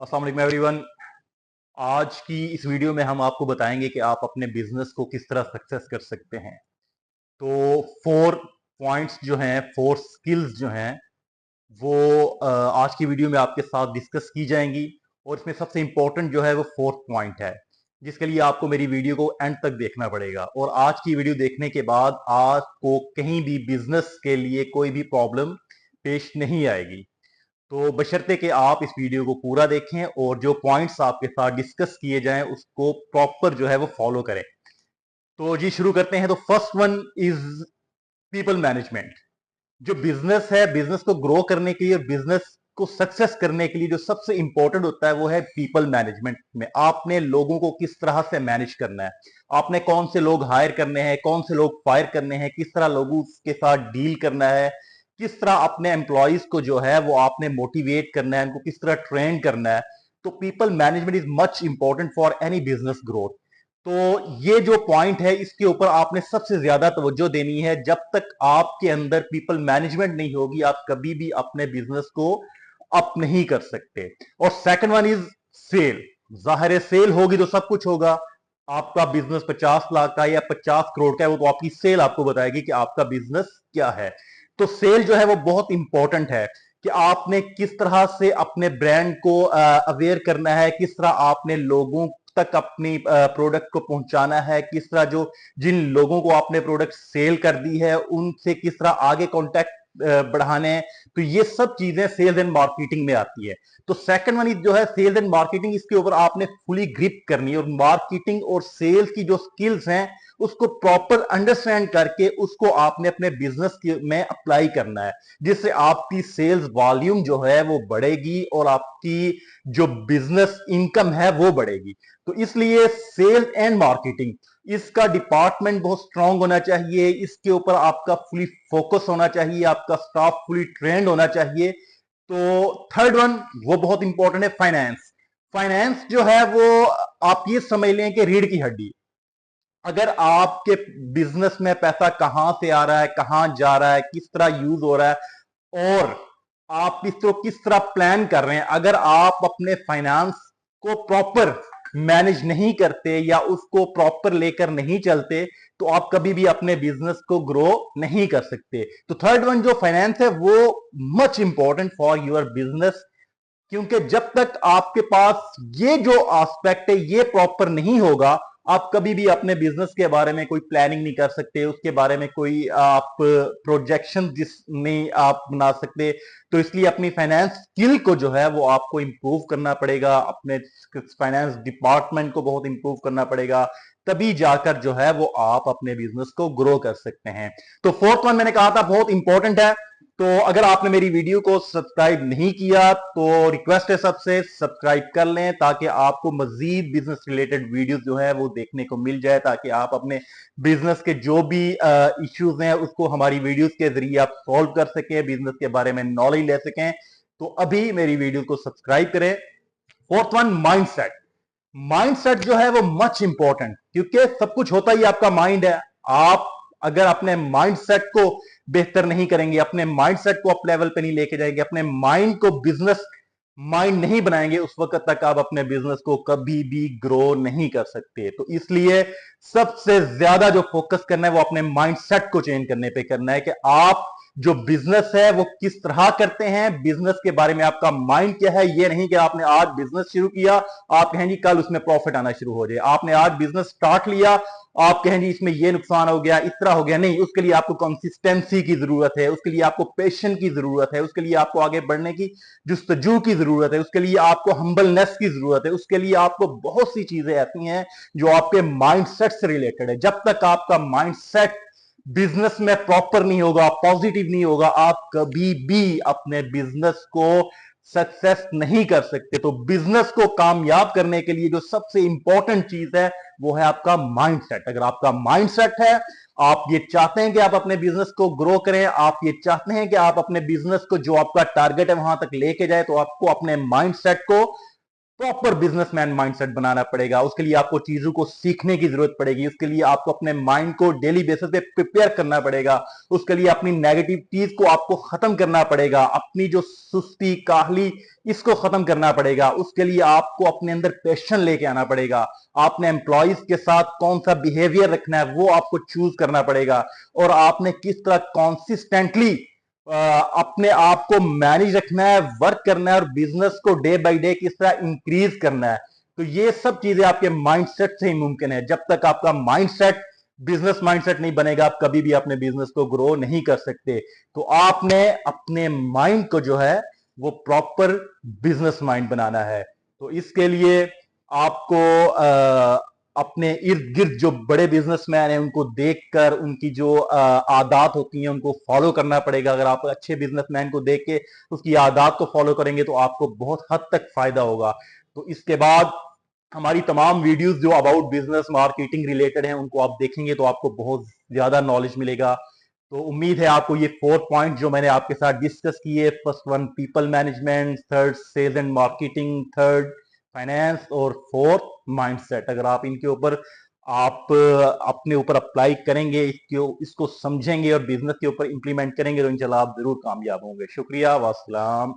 अस्सलाम वालेकुम एवरीवन। आज की इस वीडियो में हम आपको बताएंगे कि आप अपने बिजनेस को किस तरह सक्सेस कर सकते हैं। तो 4 पॉइंट्स जो हैं, 4 स्किल्स जो हैं, वो आज की वीडियो में आपके साथ डिस्कस की जाएंगी। और इसमें सबसे इंपॉर्टेंट जो है वो 4th पॉइंट है, जिसके लिए आपको मेरी वीडियो को एंड तक देखना पड़ेगा। और आज की वीडियो देखने के बाद आपको कहीं भी बिजनेस के लिए कोई भी प्रॉब्लम पेश नहीं आएगी। तो बशर्ते कि आप इस वीडियो को पूरा देखें और जो पॉइंट्स आपके साथ डिस्कस किए जाएं उसको प्रॉपर जो है वो फॉलो करें। तो जी शुरू करते हैं। तो first one is people management. जो बिजनेस है, बिजनेस को ग्रो करने के लिए और बिजनेस को सक्सेस करने के लिए जो सबसे इंपॉर्टेंट होता है वो है पीपल मैनेजमेंट। में आपने लोगों को किस तरह से मैनेज करना है, आपने कौन से लोग हायर करने हैं, कौन से लोग फायर करने हैं, किस तरह लोगों के साथ डील करना है, किस तरह अपने एम्प्लॉयज को जो है वो आपने मोटिवेट करना है, उनको किस तरह ट्रेन करना है। तो people management is much important for any business growth. तो ये जो पॉइंट है इसके ऊपर आपने सबसे ज्यादा तवज्जो देनी है। जब तक आपके अंदर पीपल मैनेजमेंट नहीं होगी आप कभी भी अपने बिजनेस को अप नहीं कर सकते। और सेकंड वन इज सेल। जाहिर है सेल होगी तो सब कुछ होगा। आपका बिजनेस 50 लाख का या 50 करोड़ का है, वो तो आपकी सेल आपको बताएगी कि आपका बिजनेस क्या है। तो सेल जो है वो बहुत इंपॉर्टेंट है कि आपने किस तरह से अपने ब्रांड को अवेयर करना है, किस तरह आपने लोगों तक अपनी प्रोडक्ट को पहुंचाना है, किस तरह जो जिन लोगों को आपने प्रोडक्ट सेल कर दी है उनसे किस तरह आगे कांटेक्ट बढ़ाने हैं। तो ये सब चीजें सेल्स एंड मार्केटिंग में आती है। तो सेकंड वन जो है सेल्स एंड मार्केटिंग, इसके ऊपर आपने फुली ग्रिप करनी है और मार्केटिंग और सेल्स की जो स्किल्स हैं उसको प्रॉपर अंडरस्टैंड करके उसको आपने अपने बिजनेस में अप्लाई करना है, जिससे आपकी सेल्स वॉल्यूम जो है वो बढ़ेगी और आपकी जो बिजनेस इनकम है वो बढ़ेगी। तो इसलिए सेल्स एंड मार्केटिंग, इसका डिपार्टमेंट बहुत स्ट्रांग होना चाहिए, इसके ऊपर आपका फुली फोकस होना चाहिए, आपका स्टाफ फुली ट्रेंड होना चाहिए। तो थर्ड वन वो बहुत इंपॉर्टेंट है फाइनेंस। फाइनेंस जो है वो आप ये समझ लें कि रीढ़ की हड्डी। अगर आपके बिजनेस में पैसा कहां से आ रहा है, कहां जा रहा है, किस तरह यूज हो रहा है और आप इसको किस तरह प्लान कर रहे हैं, अगर आप अपने फाइनेंस को प्रॉपर मैनेज नहीं करते या उसको प्रॉपर लेकर नहीं चलते तो आप कभी भी अपने बिजनेस को ग्रो नहीं कर सकते। तो थर्ड वन जो फाइनेंस है वो much important for your business, क्योंकि जब तक आपके पास ये जो एस्पेक्ट है ये प्रॉपर नहीं होगा आप कभी भी अपने बिजनेस के बारे में कोई प्लानिंग नहीं कर सकते, उसके बारे में कोई आप प्रोजेक्शन जिस नहीं आप बना सकते। तो इसलिए अपनी फाइनेंस स्किल को जो है वो आपको इंप्रूव करना पड़ेगा, अपने फाइनेंस डिपार्टमेंट को बहुत इंप्रूव करना पड़ेगा, तभी जाकर जो है वो आप अपने बिजनेस को ग्रो कर सकते हैं। तो फोर्थ वन मैंने कहा था बहुत इंपॉर्टेंट है। तो अगर आपने मेरी वीडियो को सब्सक्राइब नहीं किया तो रिक्वेस्ट है सबसे सब्सक्राइब कर लें, ताकि आपको मजीद बिजनेस रिलेटेड वीडियोस जो है वो देखने को मिल जाए, ताकि आप अपने बिजनेस के जो भी इश्यूज हैं उसको हमारी वीडियोस के जरिए आप सॉल्व कर सकें, बिजनेस के बारे में नॉलेज ले सकें। तो अभी मेरी वीडियो को सब्सक्राइब करें। Fourth one mindset. माइंडसेट जो है वो मच इंपॉर्टेंट, क्योंकि सब कुछ होता ही आपका माइंड है। आप अगर अपने माइंडसेट को बेहतर नहीं करेंगे, अपने माइंडसेट को अप लेवल पे नहीं लेके जाएंगे, अपने माइंड को बिजनेस माइंड नहीं बनाएंगे, उस वक्त तक आप अपने बिजनेस को कभी भी ग्रो नहीं कर सकते। तो इसलिए सबसे ज्यादा जो फोकस करना है वो अपने माइंडसेट को चेंज करने पे करना है कि आप जो बिजनेस है वो किस तरह करते हैं, बिजनेस के बारे में आपका माइंड क्या है। ये नहीं कि आपने आज बिजनेस शुरू किया आप कहें जी कल उसमें प्रॉफिट आना शुरू हो जाए, आपने आज बिजनेस स्टार्ट लिया आप कहें जी इसमें ये नुकसान हो गया, इस तरह हो गया। नहीं, उसके लिए आपको कंसिस्टेंसी की जरूरत है, उसके लिए आपको पेशेंस की जरूरत है, उसके लिए आपको आगे बढ़ने की जुस्तजू की जरूरत है, उसके लिए आपको हम्बलनेस की जरूरत है, उसके लिए आपको बहुत सी चीजें ऐसी हैं जो आपके माइंडसेट से रिलेटेड है। जब तक आपका माइंडसेट बिजनेस में प्रॉपर नहीं होगा, पॉजिटिव नहीं होगा, आप कभी भी अपने बिजनेस को सक्सेस नहीं कर सकते। तो बिजनेस को कामयाब करने के लिए जो सबसे इंपॉर्टेंट चीज है वो है आपका माइंडसेट। अगर आपका माइंडसेट है, आप ये चाहते हैं कि आप अपने बिजनेस को ग्रो करें, आप ये चाहते हैं कि आप अपने बिजनेस को जो आपका टारगेट है वहां तक लेके जाए, तो आपको अपने माइंडसेट को प्रॉपर बिजनेसमैन माइंडसेट बनाना पड़ेगा। उसके लिए आपको चीजों को सीखने की जरूरत पड़ेगी। उसके लिए आपको अपने माइंड को डेली बेसिस पे प्रिपेयर करना पड़ेगा। उसके लिए अपनी नेगेटिविटीज को आपको खत्म करना पड़ेगा। अपनी जो सुस्ती काहली इसको खत्म करना पड़ेगा। उसके लिए आपको अपने अंदर पैशन लेके आना पड़ेगा। आपने एम्प्लॉयज के साथ कौन सा बिहेवियर रखना है वो आपको चूज करना पड़ेगा। और आपने किस तरह कॉन्सिस्टेंटली अपने आप को मैनेज रखना है, वर्क करना है और बिजनेस को डे बाय डे किस तरह इंक्रीज करना है। तो ये सब चीजें आपके माइंडसेट से ही मुमकिन है। जब तक आपका माइंडसेट बिजनेस माइंडसेट नहीं बनेगा, आप कभी भी अपने बिजनेस को ग्रो नहीं कर सकते। तो आपने अपने माइंड को जो है वो प्रॉपर बिजनेस माइंड बनाना है। तो इसके लिए आपको अपने इर्द गिर्द जो बड़े बिजनेसमैन हैं उनको देखकर उनकी जो आदत होती हैं उनको फॉलो करना पड़ेगा। अगर आप अच्छे बिजनेसमैन को देख के उसकी आदत को फॉलो करेंगे तो आपको बहुत हद तक फायदा होगा। तो इसके बाद हमारी तमाम वीडियोस जो अबाउट बिजनेस मार्केटिंग रिलेटेड हैं उनको आप देखेंगे तो आपको बहुत ज्यादा नॉलेज मिलेगा। तो उम्मीद है आपको ये 4 पॉइंट जो मैंने आपके साथ डिस्कस किए, first one people management, third sales and marketing, third finance और फोर्थ माइंडसेट, अगर आप इनके ऊपर आप अपने ऊपर अप्लाई करेंगे, इसको समझेंगे और बिजनेस के ऊपर इंप्लीमेंट करेंगे तो इंशाल्लाह आप जरूर कामयाब होंगे। शुक्रिया, वास्सलाम।